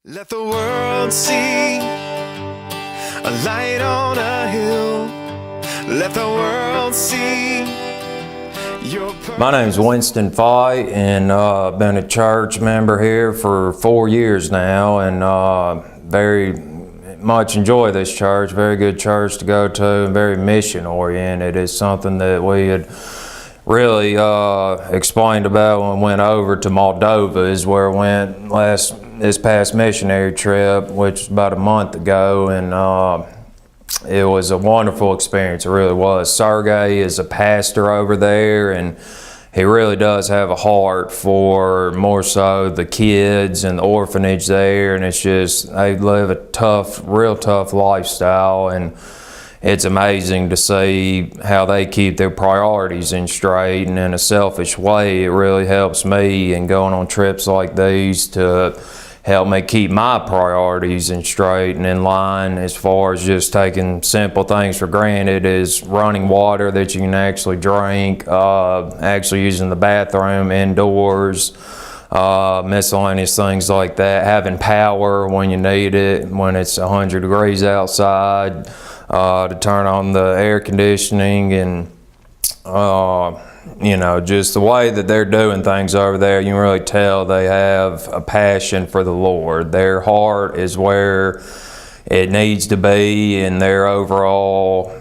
Let the world see a light on a hill. Let the world see your purpose. My name's Winston Fight, and I've been a church member here for 4 years now, and very much enjoy this church. Very good church to go to, and very mission oriented. It's something that we had really explained about when we went over to Moldova, is where we went this past missionary trip, which was about a month ago, and it was a wonderful experience. It really was. Sergey is a pastor over there, and he really does have a heart for more so the kids and the orphanage there, and it's just, they live a tough, real tough lifestyle, and it's amazing to see how they keep their priorities in straight, and in a selfish way, it really helps me in going on trips like these to help me keep my priorities in straight and in line, as far as just taking simple things for granted, as running water that you can actually drink, actually using the bathroom indoors, miscellaneous things like that, having power when you need it, when it's 100 degrees outside, to turn on the air conditioning, and you know, just the way that they're doing things over there, you can really tell they have a passion for the Lord. Their heart is where it needs to be, and their overall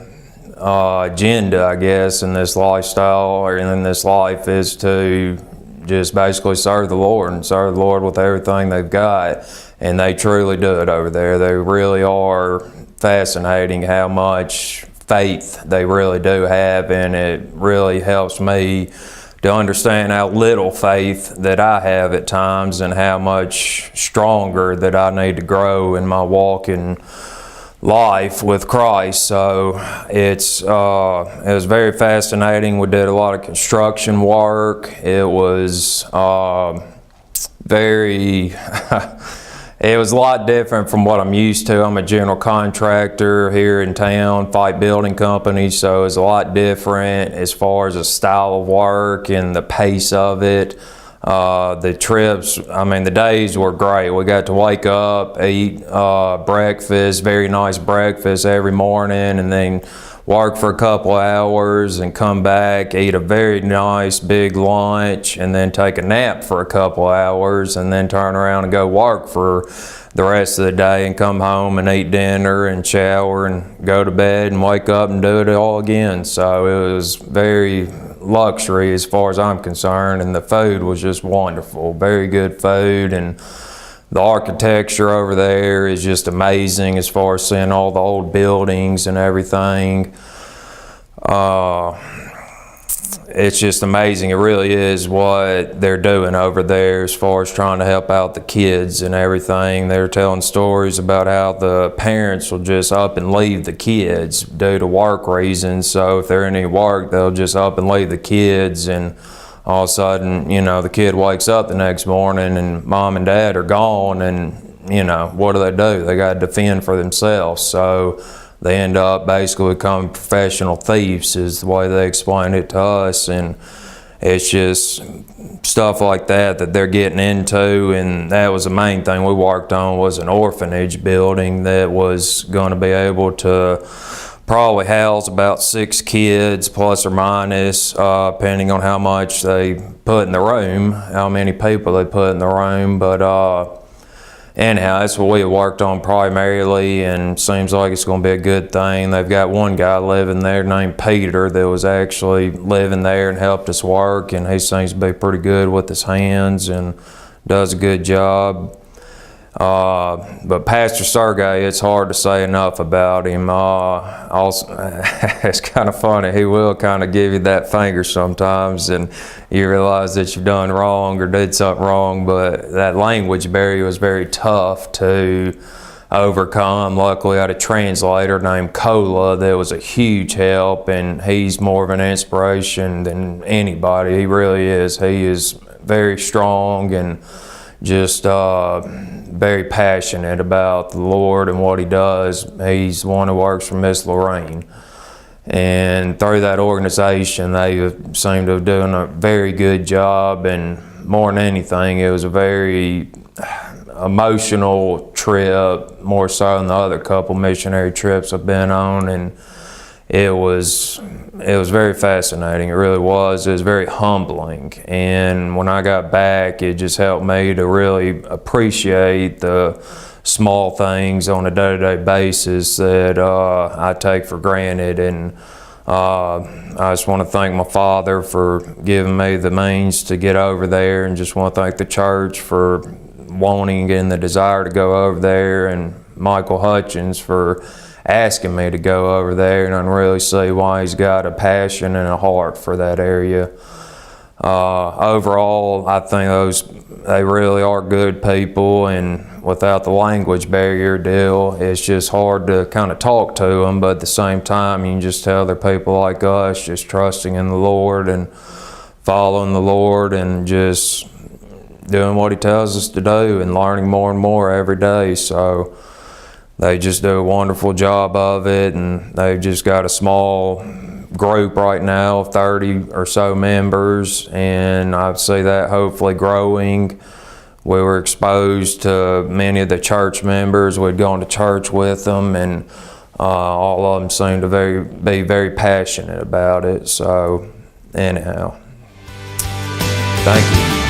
agenda, I guess, in this lifestyle or in this life is to just basically serve the Lord and serve the Lord with everything they've got. And they truly do it over there. They really are fascinating how much faith they really do have, and it really helps me to understand how little faith that I have at times, and how much stronger that I need to grow in my walk in life with Christ. So it was very fascinating. We did a lot of construction work. It was very it was a lot different from what I'm used to. I'm a general contractor here in town, Fight Building Company, so it's a lot different as far as the style of work and the pace of it. The trips, I mean, the days were great. We got to wake up, eat breakfast, very nice breakfast every morning, and then work for a couple hours and come back, eat a very nice big lunch, and then take a nap for a couple hours, and then turn around and go work for the rest of the day, and come home and eat dinner and shower and go to bed and wake up and do it all again. So it was very luxury as far as I'm concerned, and the food was just wonderful. Very good food, and the architecture over there is just amazing as far as seeing all the old buildings and everything. It's just amazing. It really is what they're doing over there as far as trying to help out the kids and everything. They're telling stories about how the parents will just up and leave the kids due to work reasons. So if they're in any work, they'll just up and leave the kids, and all of a sudden, you know, the kid wakes up the next morning and mom and dad are gone, and, you know, what do? They got to defend for themselves. So they end up basically becoming professional thieves, is the way they explain it to us. And it's just stuff like that they're getting into, and that was the main thing we worked on, was an orphanage building that was going to be able to probably house about 6 kids, plus or minus, depending on how much they put in the room, how many people they put in the room. But anyhow, that's what we worked on primarily, and seems like it's going to be a good thing. They've got one guy living there named Peter that was actually living there and helped us work, and he seems to be pretty good with his hands and does a good job. But Pastor Sergey, it's hard to say enough about him. Also, it's kind of funny, he will kind of give you that finger sometimes, and you realize that you've done wrong or did something wrong, but that language barrier was very tough to overcome. Luckily, I had a translator named Kola that was a huge help, and he's more of an inspiration than anybody. He really is. He is very strong and just very passionate about the Lord and what he does. He's the one who works for Miss Lorraine, and through that organization they seem to have done a very good job, and more than anything, it was a very emotional trip, more so than the other couple missionary trips I've been on, and it was very fascinating. It really was. It was very humbling, and when I got back, it just helped me to really appreciate the small things on a day-to-day basis that I take for granted. And I just want to thank my father for giving me the means to get over there, and just want to thank the church for wanting and the desire to go over there, and Michael Hutchins for asking me to go over there, and I can really see why he's got a passion and a heart for that area. Overall, I think they really are good people, and without the language barrier deal, it's just hard to kind of talk to them, but at the same time, you can just tell they're people like us, just trusting in the Lord and following the Lord and just doing what He tells us to do and learning more and more every day. So they just do a wonderful job of it, and they've just got a small group right now of 30 or so members, and I see that hopefully growing. We were exposed to many of the church members. We'd gone to church with them, and all of them seemed to be very passionate about it. So anyhow, thank you.